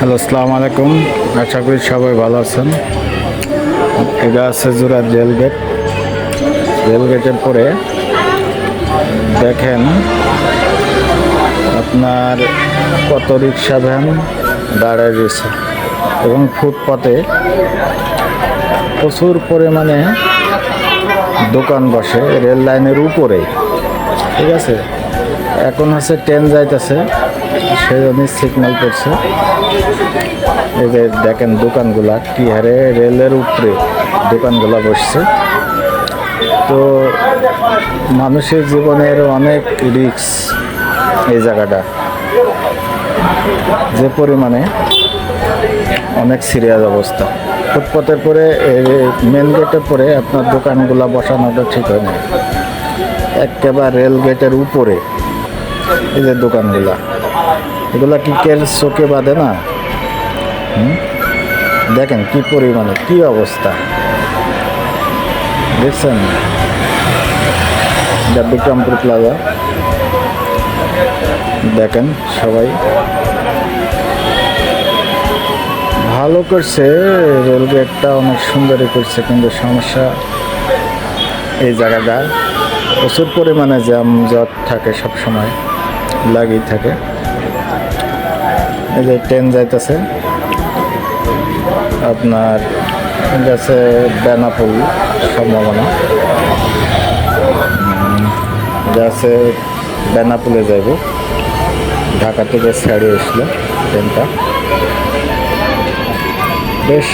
Hello, আসসালামু আলাইকুম। আশা করি সবাই ভালো আছেন। এটা আছে জোড়ার রেলগেট। রেলগেটের পরে দেখেন আপনার কত রিক্সা ভ্যান দাঁড়ায় রয়েছে এবং ফুটপাতে প্রচুর পরিমাণে দোকান বসে রেল লাইনের উপরে। ঠিক আছে, এখন হচ্ছে ট্রেন যাইতেছে, সেই জন্য সিগন্যাল করছে। এই যে দেখেন দোকানগুলা কি হারে রেলের উপরে দোকানগুলা বসছে। তো মানুষের জীবনের অনেক রিস্ক এই জায়গাটা, যে পরিমাণে অনেক সিরিয়াস অবস্থা। ফুটপাতের পরে মেন গেটের পরে আপনার দোকানগুলা বসানোটা ঠিক হয় না, একেবারে রেল গেটের উপরে এই যে দোকানগুলা, এগুলা কি কের চোখে বাঁধে না? দেখেন কি পরিমাণে কি অবস্থা দেখছেন। এটা বিক্রমপুর প্লাজা, দেখেন সবাই ভালো করছে, রেলগেটটা অনেক সুন্দরই করছে, কিন্তু সমস্যা এই জায়গাটা প্রচুর পরিমাণে জ্যাম থাকে, সব সময় লাগেই থাকে। এই যে ট্রেন যাইতেছে আপনার গেছে বেনাপোল, সম্ভাবনা গেছে বেনাপোলে যাইব। ঢাকা থেকে ছেড়ে আসলো ট্রেনটা, বেশ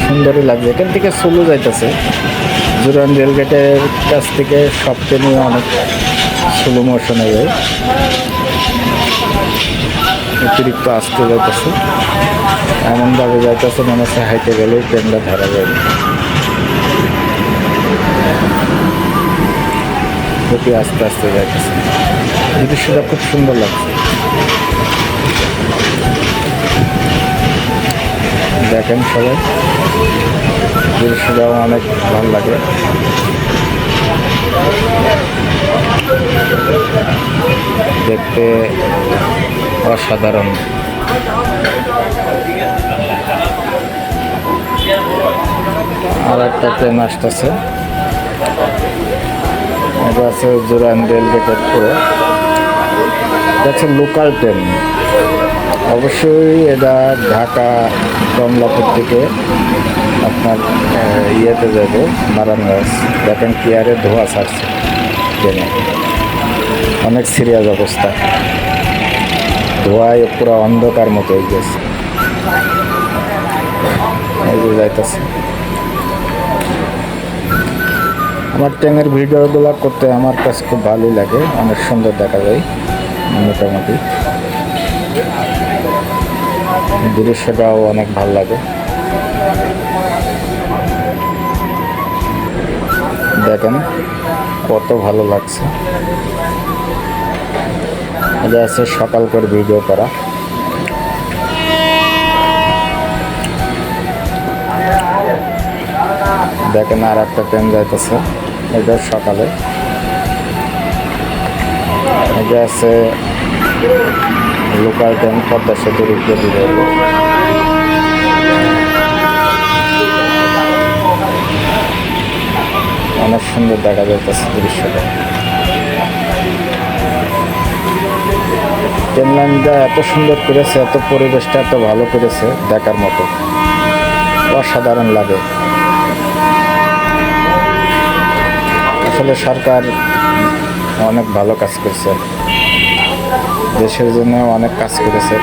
সুন্দরই লাগছে। এখান থেকে চলে যাইতেছে জুরান রেলগেটের কাছ থেকে সব ট্রেনে অনেক স্লো মোশনে যায়, অতিরিক্ত আসতে যাইতেছে, এমনভাবে যাইতেছে মনে হচ্ছে হাইটে গেলেই ট্রেনটা ধরা যাবে। খুবই আস্তে আস্তে যাইতেছে, দৃশ্যটা খুব সুন্দর লাগছে। দেখেন সবাই, দৃশ্যটাও অনেক ভালো লাগে। দেখতে অসাধারণ। আর একটা ট্রেন আসতেছে, এটা আছে জুরান রেলগেটের পরে, এটা হচ্ছে লোকাল ট্রেন। অবশ্যই এটা ঢাকা কমলাপুর থেকে আপনার ইয়েতে যাবে নারায়ণগঞ্জ। দেখেন কি আরে ধোঁয়া ছাড়ছে ট্রেনে, অনেক সিরিয়াস অবস্থা, ধোঁয়ায় পুরো অন্ধকার মতো হয়ে গেছে। এই যে যাইতেছে। আমার ট্রেনের ভিডিওগুলো করতে আমার কাছে খুব ভালোই লাগে, অনেক সুন্দর দেখা যায়। মোটামুটি দৃশ্যটাও অনেক ভালো লাগে। দেখেন কত ভালো লাগছে। এটা আছে সকাল করে ভিডিও করা। দেখেন আর একটা ট্রেন যাইতেছে, এটা সকালে। এটা আছে লোকাল ট্রেন, পদ্মা সেতুর উপরে দিয়ে যাবে। অনেক সুন্দর দেখা যাইতেছে দৃশ্যটা। ট্রেন লাইনটা এত সুন্দর করেছে, এত পরিবেশটা এত ভালো করেছে, দেখার মতো অসাধারণ লাগে। আসলে সরকার অনেক ভালো কাজ করছে, দেশের জন্য অনেক কাজ করেছে,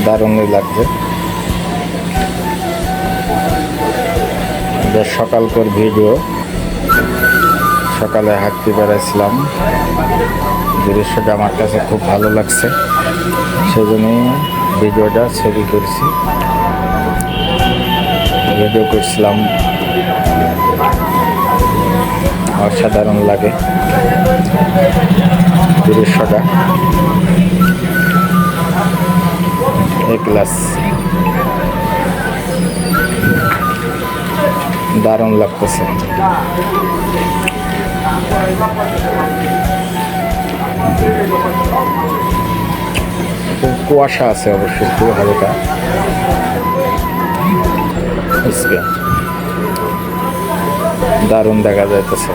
দারুণই লাগছে। সকালকার ভিডিও, সকালে হাঁটতে বেড়াইছিলাম, দৃশ্যটা আমার কাছে খুব ভালো লাগছে, সেই জন্যই ভিডিওটা ছবি করছি, ভিডিও করছিলাম। অসাধারণ লাগে দৃশ্যটা, এ ক্লাস, দারুণ লাগতেছে। কুয়াশা আছে অবশ্যই একটু হালকা। দারুণ দেখা যাইতেছে।